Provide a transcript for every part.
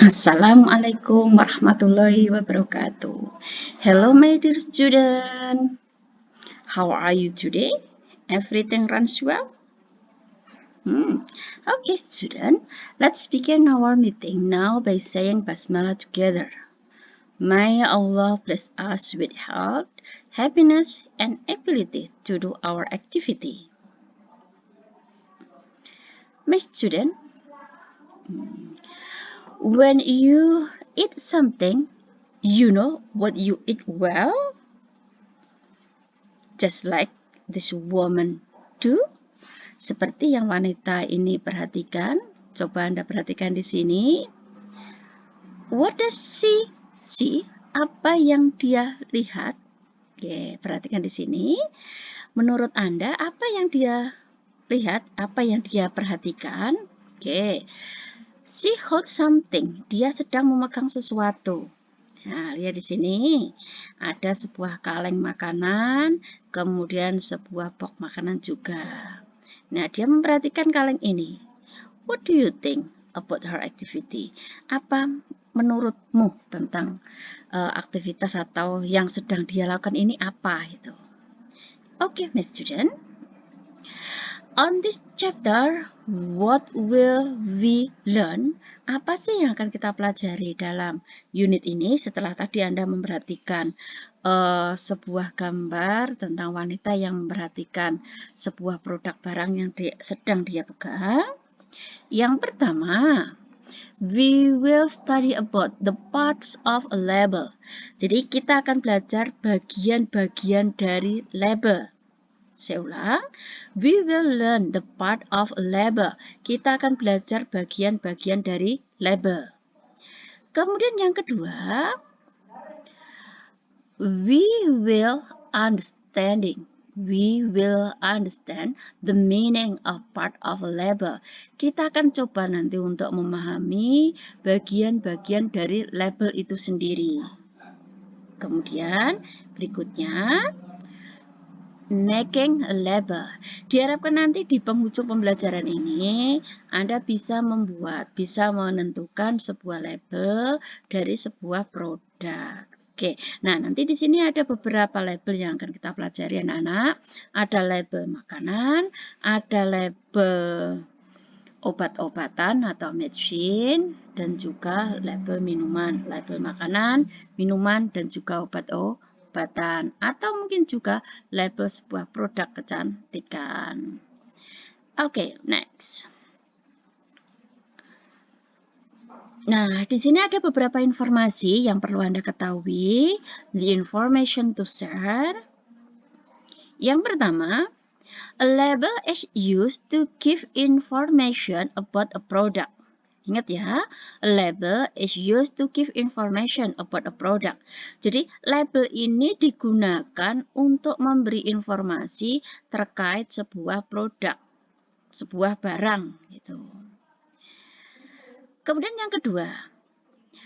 Assalamualaikum warahmatullahi wabarakatuh. Hello my dear student. How are you today? Everything runs well? Okay student, let's begin our meeting now by saying Basmalah together. May Allah bless us with health, happiness, and ability to do our activity. My student, when you eat something, you know what you eat well? Just like this woman do. Seperti yang wanita ini perhatikan. Coba Anda perhatikan di sini. What does she see? Apa yang dia lihat? Oke, perhatikan di sini. Menurut Anda, apa yang dia lihat? Apa yang dia perhatikan? Oke. She holds something. Dia sedang memegang sesuatu. Nah, lihat di sini. Ada sebuah kaleng makanan, kemudian sebuah box makanan juga. Nah, dia memperhatikan kaleng ini. What do you think about her activity? Apa menurutmu tentang aktivitas atau yang sedang dia lakukan ini apa gitu? Okay, my student. On this chapter, what will we learn? Apa sih yang akan kita pelajari dalam unit ini setelah tadi Anda memperhatikan sebuah gambar tentang wanita yang memperhatikan sebuah produk barang yang sedang dia pegang? Yang pertama, we will study about the parts of a label. Jadi kita akan belajar bagian-bagian dari label. Saya ulang, we will learn the part of a label. Kita akan belajar bagian-bagian dari label. Kemudian yang kedua, we will understand the meaning of part of a label. Kita akan coba nanti untuk memahami bagian-bagian dari label itu sendiri. Kemudian berikutnya, making a label. Diharapkan nanti di penghujung pembelajaran ini Anda bisa menentukan sebuah label dari sebuah produk. Oke, nah nanti di sini ada beberapa label yang akan kita pelajari anak-anak. Ada label makanan, ada label obat-obatan atau medicine, dan juga label minuman. Label makanan, minuman, dan juga obat-obatan. Atau mungkin juga label sebuah produk kecantikan. Oke, next. Nah, di sini ada beberapa informasi yang perlu Anda ketahui. The information to share. Yang pertama, a label is used to give information about a product. Ingat ya, a label is used to give information about a product. Jadi, label ini digunakan untuk memberi informasi terkait sebuah produk, sebuah barang gitu. Kemudian yang kedua,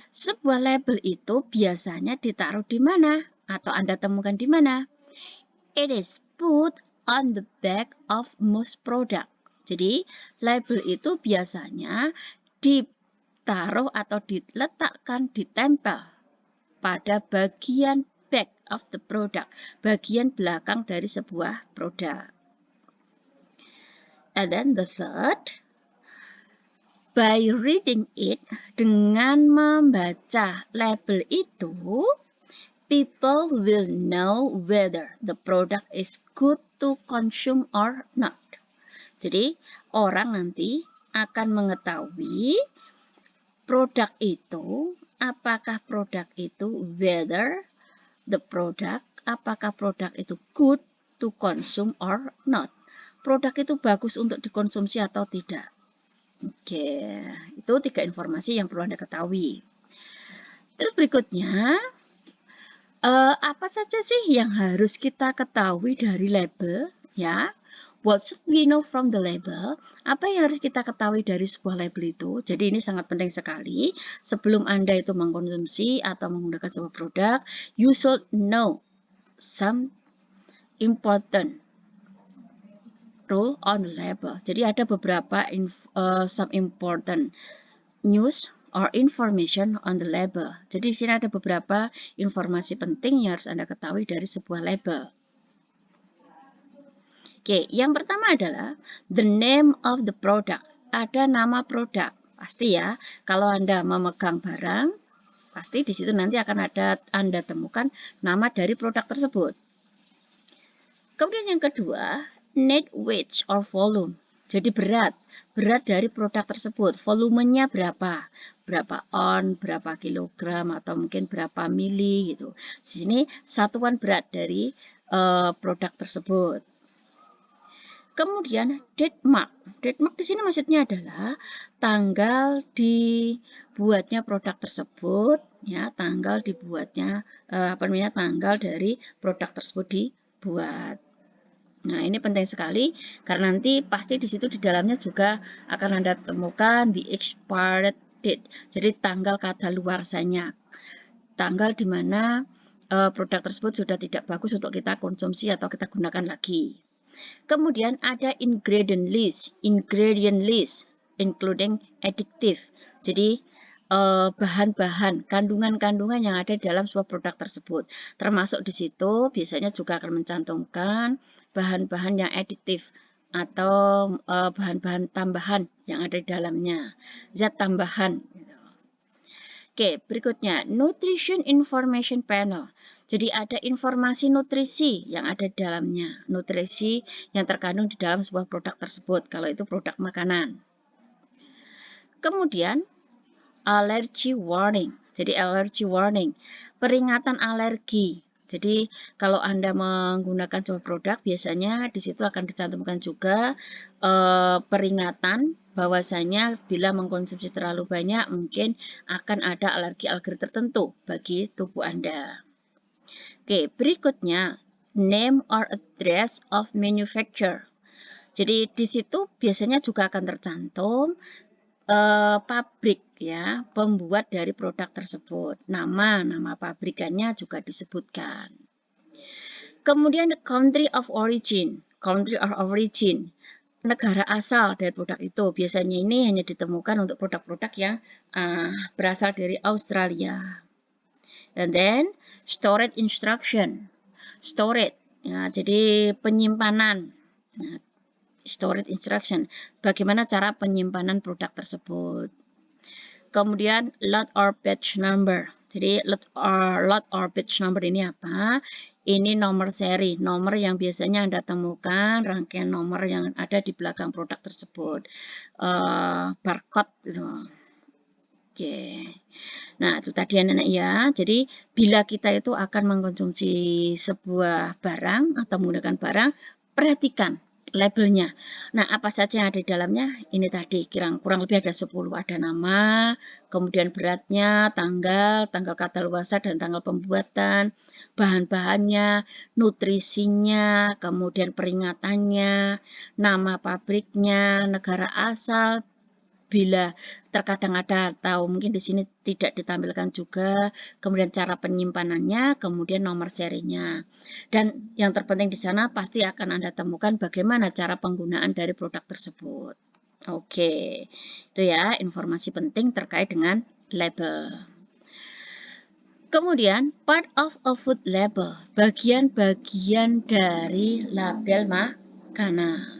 sebuah label itu biasanya ditaruh di mana atau Anda temukan di mana? It is put on the back of most product. Jadi, label itu biasanya ditaruh atau diletakkan, ditempel pada bagian back of the product, bagian belakang dari sebuah produk. And then the third, by reading it, dengan membaca label itu, people will know whether the product is good to consume or not. Jadi, orang nanti akan mengetahui produk itu, apakah produk itu, whether the product, apakah produk itu good to consume or not. Produk itu bagus untuk dikonsumsi atau tidak. Oke, itu 3 informasi yang perlu Anda ketahui. Terus berikutnya, apa saja sih yang harus kita ketahui dari label? Ya, what should we know from the label? Apa yang harus kita ketahui dari sebuah label itu? Jadi ini sangat penting sekali. Sebelum Anda itu mengkonsumsi atau menggunakan sebuah produk, you should know some important rule on the label. Jadi ada beberapa some important news or information on the label. Jadi di sini ada beberapa informasi penting yang harus Anda ketahui dari sebuah label. Oke, yang pertama adalah the name of the product. Ada nama produk. Pasti ya, kalau Anda memegang barang, pasti di situ nanti akan ada Anda temukan nama dari produk tersebut. Kemudian yang kedua, net weight or volume. Jadi berat dari produk tersebut. Volumenya berapa? Berapa on, berapa kilogram, atau mungkin berapa mili gitu. Di sini satuan berat dari produk tersebut. Kemudian date mark. Date mark di sini maksudnya adalah tanggal dibuatnya produk tersebut, ya, tanggal dibuatnya tanggal dari produk tersebut dibuat. Nah, ini penting sekali karena nanti pasti di situ di dalamnya juga akan Anda temukan the expired date. Jadi tanggal kadaluarsanya. Tanggal di mana produk tersebut sudah tidak bagus untuk kita konsumsi atau kita gunakan lagi. Kemudian ada ingredient list including additive. Jadi bahan-bahan, kandungan-kandungan yang ada dalam sebuah produk tersebut. Termasuk di situ biasanya juga akan mencantumkan bahan-bahan yang additive atau bahan-bahan tambahan yang ada di dalamnya. Zat tambahan. Oke, berikutnya Nutrition Information Panel. Jadi ada informasi nutrisi yang ada di dalamnya. Nutrisi yang terkandung di dalam sebuah produk tersebut, kalau itu produk makanan. Kemudian allergy warning. Jadi allergy warning, peringatan alergi. Jadi kalau Anda menggunakan sebuah produk, biasanya di situ akan dicantumkan juga peringatan bahwasanya bila mengkonsumsi terlalu banyak mungkin akan ada alergi-alergi tertentu bagi tubuh Anda. Oke, berikutnya name or address of manufacturer. Jadi di situ biasanya juga akan tercantum pabrik, ya, pembuat dari produk tersebut. Nama pabrikannya juga disebutkan. Kemudian the country of origin, negara asal dari produk itu. Biasanya ini hanya ditemukan untuk produk-produk yang berasal dari Australia. And then storage instruction, ya, jadi penyimpanan. Nah, storage instruction, bagaimana cara penyimpanan produk tersebut. Kemudian lot or batch number. Jadi lot or batch number ini apa? Ini nomor seri, nomor yang biasanya Anda temukan, rangkaian nomor yang ada di belakang produk tersebut. Barcode gitu. Oke. Nah, itu tadi anak-anak ya. Jadi bila kita itu akan mengkonsumsi sebuah barang atau menggunakan barang, perhatikan labelnya. Nah, apa saja yang ada di dalamnya? Ini tadi kurang lebih ada 10. Ada nama, kemudian beratnya, tanggal kadaluarsa dan tanggal pembuatan, bahan-bahannya, nutrisinya, kemudian peringatannya, nama pabriknya, negara asal, bila terkadang ada atau mungkin di sini tidak ditampilkan juga, kemudian cara penyimpanannya, kemudian nomor serinya. Dan yang terpenting di sana pasti akan Anda temukan bagaimana cara penggunaan dari produk tersebut. Oke, itu ya informasi penting terkait dengan label. Kemudian part of a food label, bagian-bagian dari label makanan.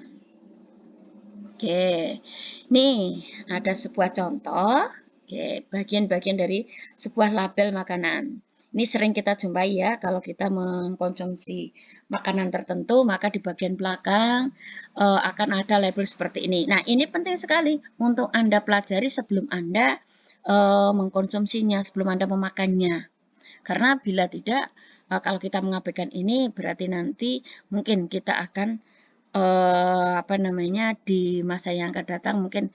Oke, nih ada sebuah contoh, bagian-bagian dari sebuah label makanan. Ini sering kita jumpai ya, kalau kita mengkonsumsi makanan tertentu, maka di bagian belakang akan ada label seperti ini. Nah, ini penting sekali untuk Anda pelajari sebelum Anda mengkonsumsinya, sebelum Anda memakannya. Karena bila tidak, kalau kita mengabaikan ini, berarti nanti mungkin kita akan di masa yang akan datang mungkin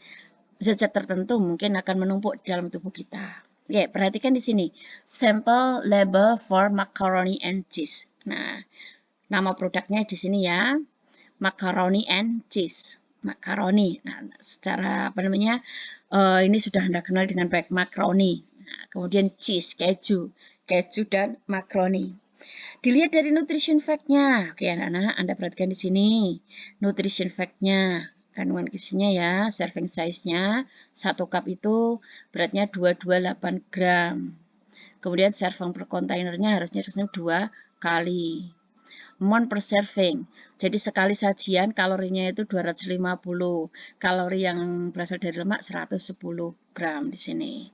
zat-zat tertentu mungkin akan menumpuk di dalam tubuh kita. Oke, perhatikan di sini. Sample label for macaroni and cheese. Nah, nama produknya di sini ya. Macaroni and cheese. Macaroni. Nah, secara ini sudah Anda kenal dengan baik macaroni. Nah, kemudian cheese, keju dan macaroni. Dilihat dari nutrition fact-nya. Oke, anak-anak, Anda perhatikan di sini. Nutrition fact-nya. Kandungan gizinya ya, serving size-nya. 1 cup itu beratnya 228 gram. Kemudian serving per kontainernya harusnya 2 kali. Mol per serving. Jadi sekali sajian kalorinya itu 250. Kalori yang berasal dari lemak 110 gram di sini.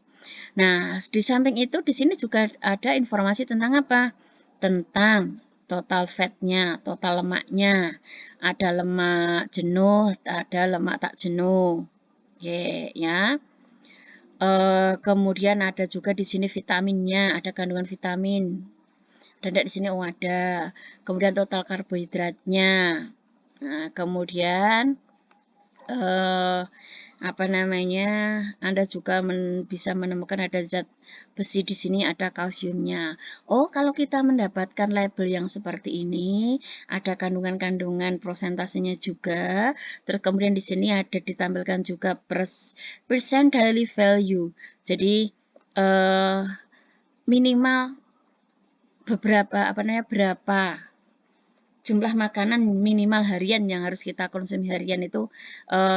Nah, di samping itu di sini juga ada informasi tentang apa? Tentang total fatnya, total lemaknya. Ada lemak jenuh, ada lemak tak jenuh. Oke, ya. Kemudian ada juga di sini vitaminnya, ada kandungan vitamin. Dan di sini ada. Kemudian total karbohidratnya. Nah, kemudian Anda juga bisa menemukan ada zat besi di sini, ada kalsiumnya. Oh, kalau kita mendapatkan label yang seperti ini, ada kandungan-kandungan prosentasenya juga. Terus kemudian di sini ada ditampilkan juga percent daily value. Jadi minimal berapa jumlah makanan minimal harian yang harus kita konsumsi harian itu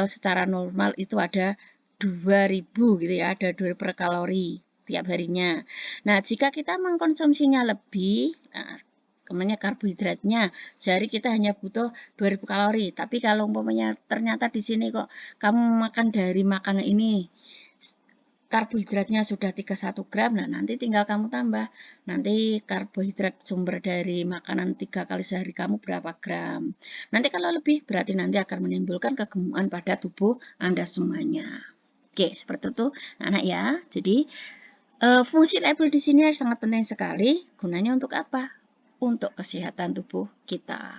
secara normal itu ada 2000 gitu ya, ada 2000 per kalori tiap harinya. Nah, jika kita mengkonsumsinya lebih, kemudian karbohidratnya sehari kita hanya butuh 2000 kalori. Tapi kalau umpamanya ternyata di sini kok kamu makan dari makanan ini karbohidratnya sudah 31 gram, nah nanti tinggal kamu tambah. Nanti karbohidrat sumber dari makanan 3 kali sehari kamu berapa gram. Nanti kalau lebih, berarti nanti akan menimbulkan kegemukan pada tubuh Anda semuanya. Oke, seperti itu anak ya. Jadi, fungsi label di sini sangat penting sekali. Gunanya untuk apa? Untuk kesehatan tubuh kita.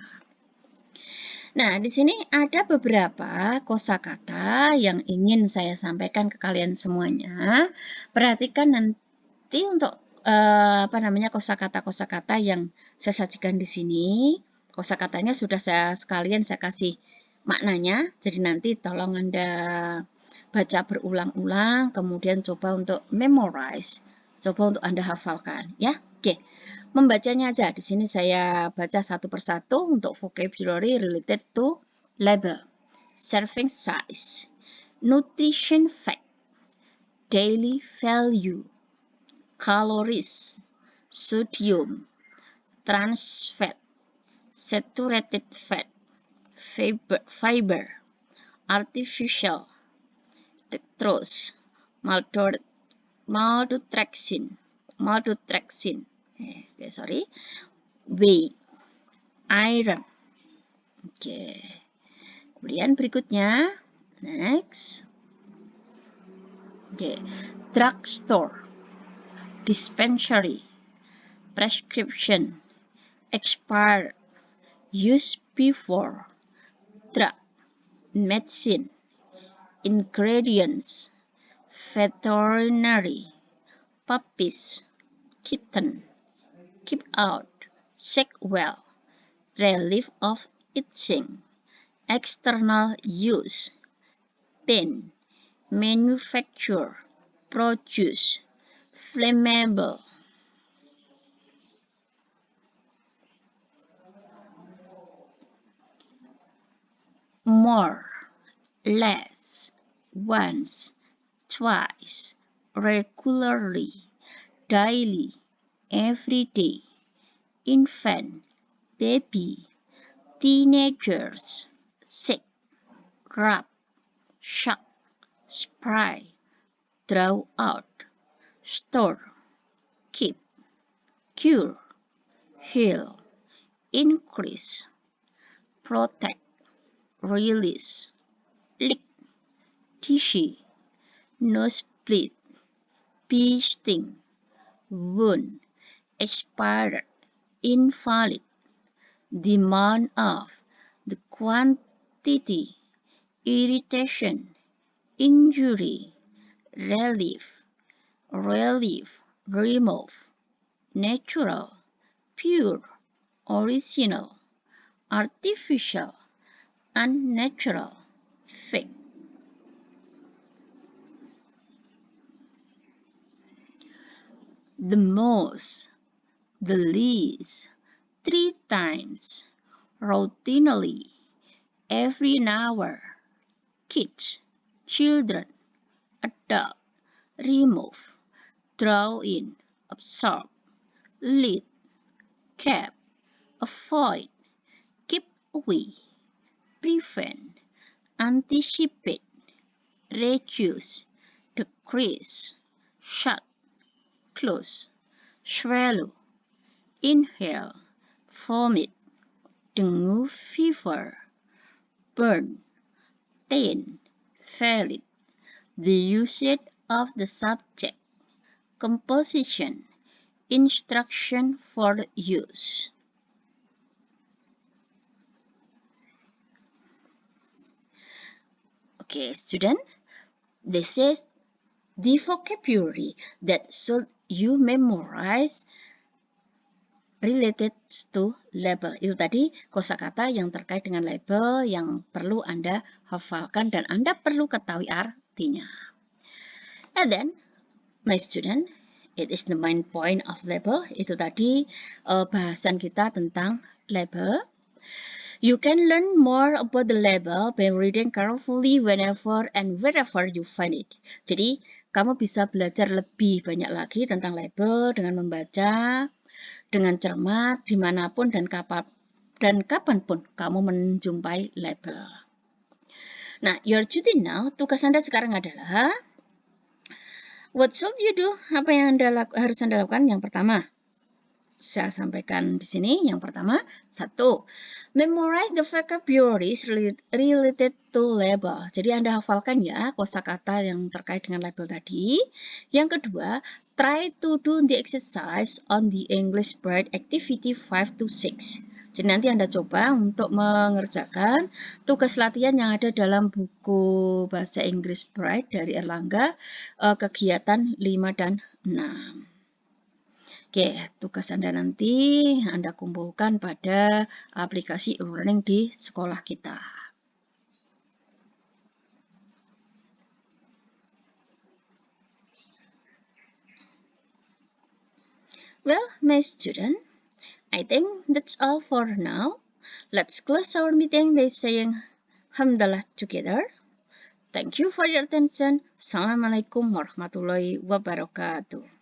Nah, di sini ada beberapa kosakata yang ingin saya sampaikan ke kalian semuanya. Perhatikan nanti untuk kosakata-kosakata yang saya sajikan di sini. Kosakatanya sudah sekalian saya kasih maknanya. Jadi nanti tolong Anda baca berulang-ulang, kemudian coba untuk memorize, coba untuk Anda hafalkan, ya. Oke. Membacanya aja. Di sini saya baca satu persatu untuk vocabulary related to label, serving size, nutrition fact, daily value, calories, sodium, trans fat, saturated fat, fiber, artificial, dextrose, maltodextrin, whey, iron. Oke. Kemudian berikutnya, next. Oke. Drugstore, dispensary, prescription, expired, used before, drug, medicine, ingredients, veterinary, puppies, kitten, keep out, shake well, relief of itching, external use, pain, manufacture, produce, flammable. More, less, once, twice, regularly, daily, every day, infant, baby, teenagers, sick, rub, shock, spray, draw out, store, keep, cure, heal, increase, protect, release, lick, tissue, nosebleed, bee sting, wound, expired, invalid, demand of, the quantity, irritation, injury, relief, remove, natural, pure, original, artificial, unnatural, fake. The most, the least 3 times, routinely, every hour. Kids, children, adopt, remove, throw in, absorb, lead, cap, avoid, keep away, prevent, anticipate, reduce, decrease, shut, close, swallow, inhale, vomit, dengue fever, burn, pain, valid, the usage of the subject, composition, instruction for use. Okay, student, this is the vocabulary that should you memorize related to label. Itu tadi kosakata yang terkait dengan label yang perlu Anda hafalkan dan Anda perlu ketahui artinya. And then, my student, it is the main point of label. Itu tadi bahasan kita tentang label. You can learn more about the label by reading carefully whenever and wherever you find it. Jadi, kamu bisa belajar lebih banyak lagi tentang label dengan membaca dengan cermat dimanapun dan kapanpun kamu menjumpai label. Nah, your duty now, tugas Anda sekarang adalah what should you do? Apa yang harus Anda lakukan? Yang pertama, saya sampaikan di sini. Yang pertama, 1. Memorize the vocabularies related to label. Jadi Anda hafalkan ya kosakata yang terkait dengan label tadi. Yang kedua, try to do the exercise on the English Bright activity 5 to 6. Jadi nanti Anda coba untuk mengerjakan tugas latihan yang ada dalam buku Bahasa Inggris Bright dari Erlangga, kegiatan 5 dan 6. Oke, tugas Anda nanti Anda kumpulkan pada aplikasi e-learning di sekolah kita. Well, my student, I think that's all for now. Let's close our meeting by saying Hamdalah together. Thank you for your attention. Assalamualaikum warahmatullahi wabarakatuh.